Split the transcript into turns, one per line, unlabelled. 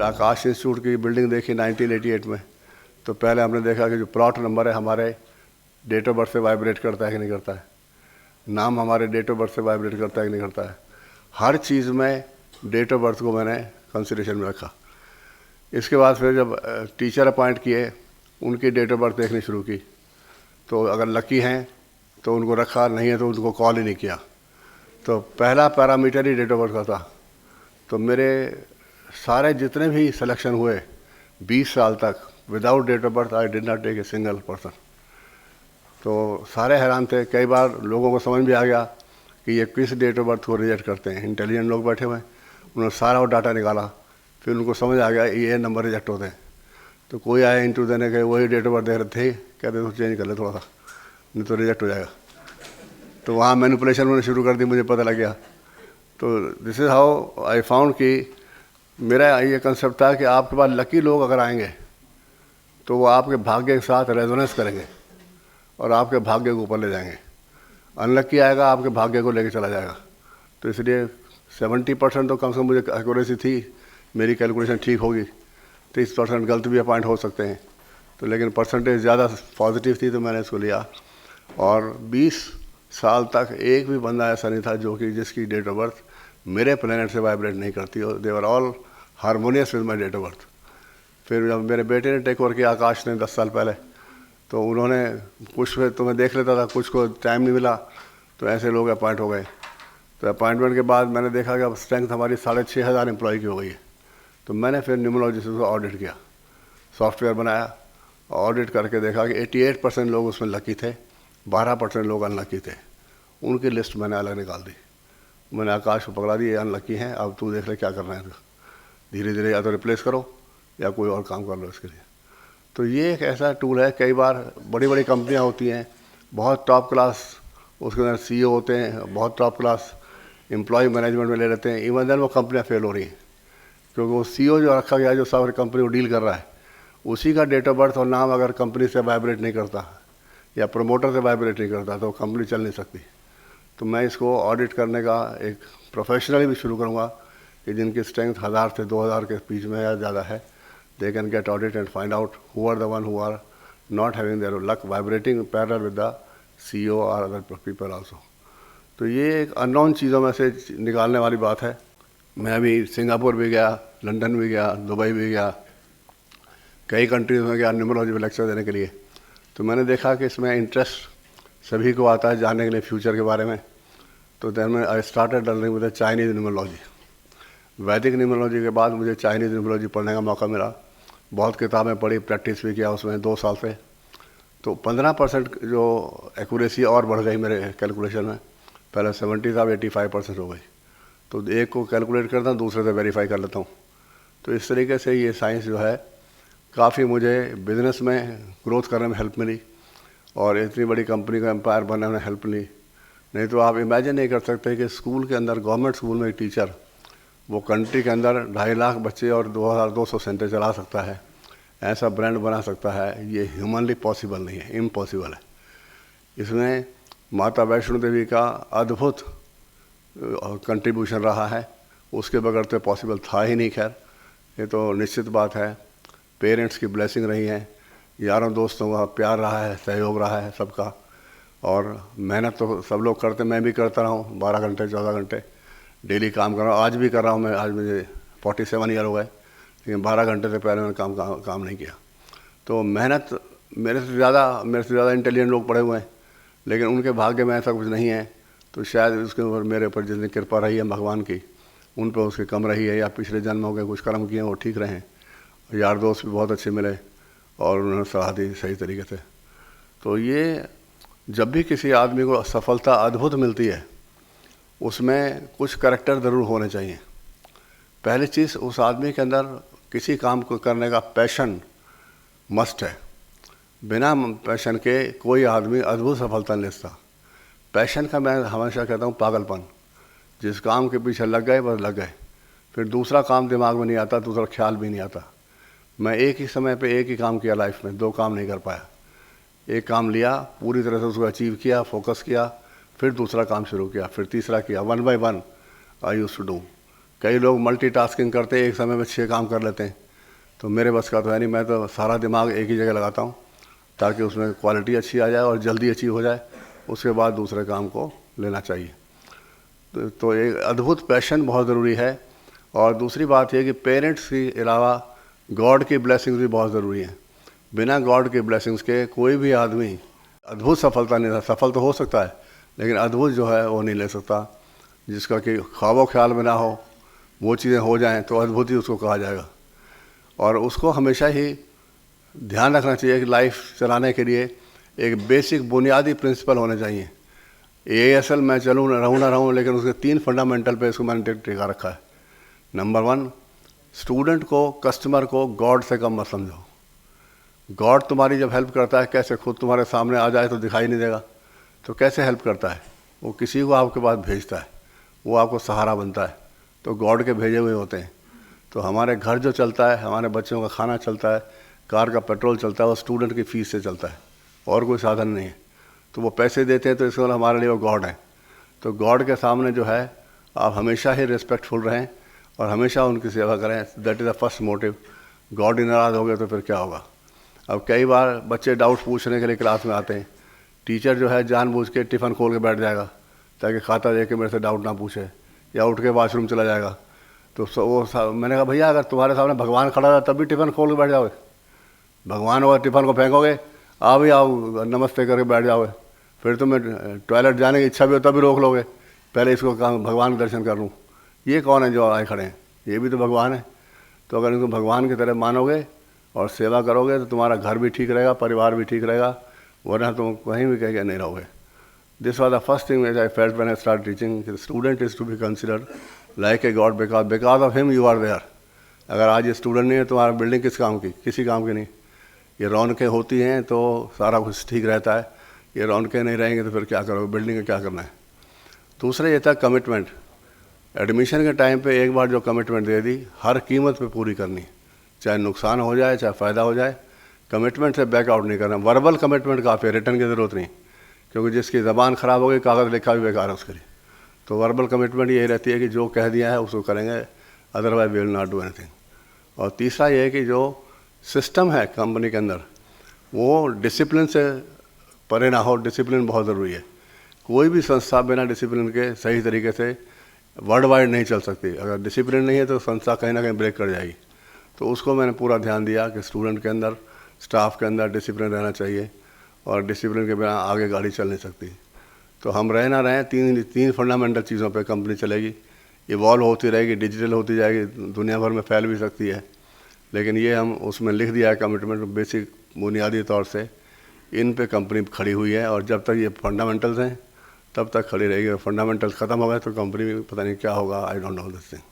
फिर आकाश इंस्टीट्यूट की बिल्डिंग देखी 1988 में। तो पहले हमने देखा कि जो प्लॉट नंबर है हमारे डेट ऑफ बर्थ से वाइब्रेट करता है कि नहीं करता है, नाम हमारे डेट ऑफ बर्थ से वाइब्रेट करता है कि नहीं करता है। हर चीज़ में डेट ऑफ बर्थ को मैंने कंसिडरेशन में रखा। इसके बाद फिर जब टीचर अपॉइंट किए, उनकी डेट ऑफ बर्थ देखनी शुरू की। तो अगर लकी हैं तो उनको रखा, नहीं है तो उनको कॉल ही नहीं किया। तो पहला पैरामीटर ही डेट ऑफ बर्थ का था। तो मेरे सारे जितने भी सिलेक्शन हुए 20 साल तक, without date of birth I did not take a single person. तो सारे हैरान थे। कई बार लोगों को समझ भी आ गया कि ये किस डेट ऑफ बर्थ को रिजेक्ट करते हैं। इंटेलिजेंट लोग बैठे हुए हैं, उन्होंने सारा वो डाटा निकाला, फिर उनको समझ आ गया ये नंबर रिजेक्ट होते हैं। तो कोई आया इंटरव्यू देने के, वही डेट ऑफ बर्थ दे रहे थे, कहते तो चेंज कर ले थोड़ा सा, नहीं तो रिजेक्ट हो जाएगा। तो वहाँ मैनिपुलेशन उन्होंने शुरू कर दी, मुझे पता लग गया। तो this is how I found कि मेरा ये कंसेप्ट था कि आपके पास लकी लोग अगर आएंगे तो वो आपके भाग्य के साथ रेजोनेंस करेंगे और आपके भाग्य को ऊपर ले जाएंगे। अनलकी आएगा, आपके भाग्य को लेके चला जाएगा। तो इसलिए 70% तो कम से कम मुझे एक्यूरेसी थी, मेरी कैलकुलेशन ठीक होगी। 30% गलत भी अपॉइंट हो सकते हैं, तो लेकिन परसेंटेज ज़्यादा पॉजिटिव थी तो मैंने इसको लिया। और 20 साल तक एक भी बंदा ऐसा नहीं था जो कि जिसकी डेट ऑफ बर्थ मेरे प्लेनेट से वाइब्रेट नहीं करती हो। They were all harmonious with my date of birth. फिर जब मेरे बेटे ने टेक ओवर किया, आकाश ने 10 साल पहले, तो उन्होंने कुछ तो मैं देख लेता था, कुछ को टाइम नहीं मिला, तो ऐसे लोग अपॉइंट हो गए। तो अपॉइंटमेंट के बाद मैंने देखा कि अब स्ट्रेंथ हमारी 6,500 एम्प्लॉय की हो गई है। तो मैंने फिर न्यूमरोलॉजी से उसको ऑडिट किया, सॉफ्टवेयर बनाया, ऑडिट करके देखा कि 88% लोग उसमें लकी थे, 12% लोग अनलकी थे। उनकी लिस्ट मैंने अलग निकाल दी। मैंने आकाश को पकड़ा दी, ये अनलकी हैं, अब तू देख ले क्या करना है। धीरे धीरे या तो रिप्लेस करो या कोई और काम कर लो इसके लिए। तो ये एक ऐसा टूल है। कई बार बड़ी बड़ी कंपनियां होती हैं, बहुत टॉप क्लास उसके अंदर CEO होते हैं, बहुत टॉप क्लास एम्प्लॉय मैनेजमेंट में ले लेते हैं, इवन देन वो कंपनियां फेल हो रही हैं, क्योंकि वो CEO जो रखा गया है, जो सारी कंपनी को डील कर रहा है, उसी का डेट ऑफ बर्थ और नाम अगर कंपनी से वाइब्रेट नहीं करता या प्रमोटर से वाइब्रेट नहीं करता तो कंपनी चल नहीं सकती। तो मैं इसको ऑडिट करने का एक प्रोफेशनली भी शुरू करूँगा कि जिनकी स्ट्रेंथ 1000 से 2000 के बीच में या ज़्यादा है, they can get audit and find out who are the one who are not having their luck vibrating parallel with the CEO or other people also. तो ये एक अननोन चीज़ों में से निकालने वाली बात है। मैं अभी सिंगापुर भी गया, लंदन भी गया, दुबई भी गया, कई कंट्रीज़ में गया न्यूमरोलॉजी में लेक्चर देने के लिए। तो मैंने देखा कि इसमें इंटरेस्ट सभी को आता है जानने के लिए फ्यूचर के बारे में। तो देन मैं I started learning with Chinese numerology. वैदिक न्यूमरोलॉजी के बाद मुझे चाइनीज़ न्यूमरोलॉजी पढ़ने का मौका मिला। बहुत किताबें पढ़ी, प्रैक्टिस भी किया उसमें 2 साल से। तो 15% जो एक्यूरेसी और बढ़ गई मेरे कैलकुलेशन में। पहले 70 था, 85% हो गई। तो एक को कैलकुलेट करता हूँ, दूसरे से वेरीफाई कर लेता हूँ। तो इस तरीके से ये साइंस जो है काफ़ी मुझे बिज़नेस में ग्रोथ करने में हेल्प मिली और इतनी बड़ी कंपनी का एम्पायर बनने में हेल्प मिली। नहीं तो आप इमेजिन नहीं कर सकते कि स्कूल के अंदर, गवर्नमेंट स्कूल में एक टीचर वो कंट्री के अंदर 2.5 लाख बच्चे और 2200 सेंटर चला सकता है, ऐसा ब्रांड बना सकता है, ये ह्यूमनली पॉसिबल नहीं है, इम्पॉसिबल है। इसमें माता वैष्णो देवी का अद्भुत कंट्रीब्यूशन रहा है, उसके बगैर तो पॉसिबल था ही नहीं। खैर, ये तो निश्चित बात है। पेरेंट्स की ब्लेसिंग रही है, यारों दोस्तों का प्यार रहा है, सहयोग रहा है सबका, और मेहनत तो सब लोग करते, मैं भी करता रहा हूँ। 12 घंटे 14 घंटे डेली काम कर रहा हूँ, आज भी कर रहा हूँ मैं। आज मुझे 47 ईयर हो गए, लेकिन 12 घंटे से पहले मैंने काम नहीं किया। तो मेहनत, मेरे से ज़्यादा इंटेलिजेंट लोग पढ़े हुए हैं, लेकिन उनके भाग्य में ऐसा कुछ नहीं है। तो शायद उसके ऊपर मेरे ऊपर जितनी कृपा रही है भगवान की, उन पर उसकी कम रही है, या पिछले जन्मों के कुछ कर्म किए वो ठीक रहे हैं। यार दोस्त भी बहुत अच्छे मिले और उन्होंने सलाह दी सही तरीके से। तो ये जब भी किसी आदमी को सफलता अद्भुत मिलती है, उसमें कुछ करैक्टर ज़रूर होने चाहिए। पहली चीज़, उस आदमी के अंदर किसी काम को करने का पैशन मस्ट है। बिना पैशन के कोई आदमी अद्भुत सफलता नहीं लेता। पैशन का मैं हमेशा कहता हूँ पागलपन। जिस काम के पीछे लग गए बस लग गए, फिर दूसरा काम दिमाग में नहीं आता, दूसरा ख्याल भी नहीं आता। मैं एक ही समय पे एक ही काम किया लाइफ में, 2 काम नहीं कर पाया। एक काम लिया, पूरी तरह से उसको अचीव किया, फोकस किया, फिर दूसरा काम शुरू किया, फिर तीसरा किया, 1 by 1 I used to do. कई लोग मल्टीटास्किंग करते हैं, एक समय में 6 काम कर लेते हैं, तो मेरे बस का तो है नहीं। मैं तो सारा दिमाग एक ही जगह लगाता हूँ ताकि उसमें क्वालिटी अच्छी आ जाए और जल्दी अचीव हो जाए, उसके बाद दूसरे काम को लेना चाहिए। तो एक अद्भुत पैशन बहुत ज़रूरी है। और दूसरी बात यह कि पेरेंट्स के अलावा गॉड की ब्लेसिंग्स भी बहुत ज़रूरी हैं। बिना गॉड के ब्लेसिंग्स के कोई भी आदमी अद्भुत सफलता नहीं, सफल तो हो सकता है लेकिन अद्भुत जो है वो नहीं ले सकता। जिसका कि ख्वाबो ख्याल में ना हो, वो चीज़ें हो जाएं तो अद्भुत ही उसको कहा जाएगा। और उसको हमेशा ही ध्यान रखना चाहिए कि लाइफ चलाने के लिए एक बेसिक बुनियादी प्रिंसिपल होने चाहिए। ASL मैं चलूँ रहूँ ना रहूँ, लेकिन उसके 3 फंडामेंटल पे इसको मैंने टिका रखा है। नंबर 1, स्टूडेंट को, कस्टमर को गॉड से कम मत समझो। गॉड तुम्हारी जब हेल्प करता है, कैसे खुद तुम्हारे सामने आ जाए तो दिखाई नहीं देगा, तो कैसे हेल्प करता है? वो किसी को आपके पास भेजता है, वो आपको सहारा बनता है, तो गॉड के भेजे हुए होते हैं। तो हमारे घर जो चलता है, हमारे बच्चों का खाना चलता है, कार का पेट्रोल चलता है, वो स्टूडेंट की फ़ीस से चलता है और कोई साधन नहीं है। तो वो पैसे देते हैं तो इसके मतलब हमारे लिए वो गॉड है। तो गॉड के सामने जो है आप हमेशा ही रिस्पेक्टफुल रहें और हमेशा उनकी सेवा करें। That is the first motive. God ही नाराज़ हो गए तो फिर क्या होगा? अब कई बार बच्चे डाउट पूछने के लिए क्लास में आते हैं, टीचर जो है जानबूझ के टिफ़िन खोल के बैठ जाएगा ताकि खाता दे के मेरे से डाउट ना पूछे, या उठ के वॉशरूम चला जाएगा। तो मैंने कहा भैया अगर तुम्हारे सामने भगवान खड़ा था तब भी टिफ़िन खोल के बैठ जाओगे? भगवान होगा टिफ़िन को फेंकोगे, आओ भी आओ नमस्ते करके बैठ जाओगे, फिर तुम्हें टॉयलेट जाने की इच्छा भी हो तब भी रोक लोगे, पहले इसको कहा भगवान के दर्शन कर लूँ। ये कौन है जो आए खड़े हैं? ये भी तो भगवान है। तो अगर इनको भगवान की तरह मानोगे और सेवा करोगे तो तुम्हारा घर भी ठीक रहेगा, परिवार भी ठीक रहेगा, वरना तुम कहीं भी कह के नहीं रहोगे। This was the first thing which I felt when I started teaching. The student is to be considered like a God because of him you are there. अगर आज ये स्टूडेंट नहीं है तो हमारा बिल्डिंग किस काम की? किसी काम की नहीं। ये रौनकें होती हैं तो सारा कुछ ठीक रहता है, ये रौनकें नहीं रहेंगे तो फिर क्या करोगे? बिल्डिंग का क्या करना है? दूसरा ये था कमिटमेंट। एडमिशन के टाइम पे एक बार जो कमिटमेंट दे दी, हर कीमत पे पूरी करनी, चाहे नुकसान हो जाए चाहे फ़ायदा हो जाए। कमिटमेंट से बैकआउट नहीं करना। वर्बल कमिटमेंट काफ़ी है, रिटर्न की ज़रूरत नहीं, क्योंकि जिसकी ज़बान ख़राब हो गई कागज़ लिखा भी बेकार है उसके लिए। तो वर्बल कमिटमेंट यही रहती है कि जो कह दिया है उसको करेंगे, otherwise we will not do anything. और तीसरा ये है कि जो सिस्टम है कंपनी के अंदर वो डिसिप्लिन से परे ना हो। डिसिप्लिन बहुत ज़रूरी है। कोई भी संस्था बिना डिसिप्लिन के सही तरीके से वर्ल्ड वाइड नहीं चल सकती। अगर डिसिप्लिन नहीं है तो संस्था कहीं ना कहीं ब्रेक कर जाएगी। तो उसको मैंने पूरा ध्यान दिया कि स्टूडेंट के अंदर, स्टाफ के अंदर डिसिप्लिन रहना चाहिए और डिसिप्लिन के बिना आगे गाड़ी चल नहीं सकती। तो हम रहे ना रहें, तीन फंडामेंटल चीज़ों पे कंपनी चलेगी। इवॉल्व होती रहेगी, डिजिटल होती जाएगी, दुनिया भर में फैल भी सकती है, लेकिन ये हम उसमें लिख दिया है कमिटमेंट बेसिक बुनियादी तौर से। इन पे कंपनी खड़ी हुई है और जब तक ये फंडामेंटल्स हैं तब तक खड़ी रहेगी। फंडामेंटल्स ख़त्म हो गए तो कंपनी में पता नहीं क्या होगा। I don't know this thing.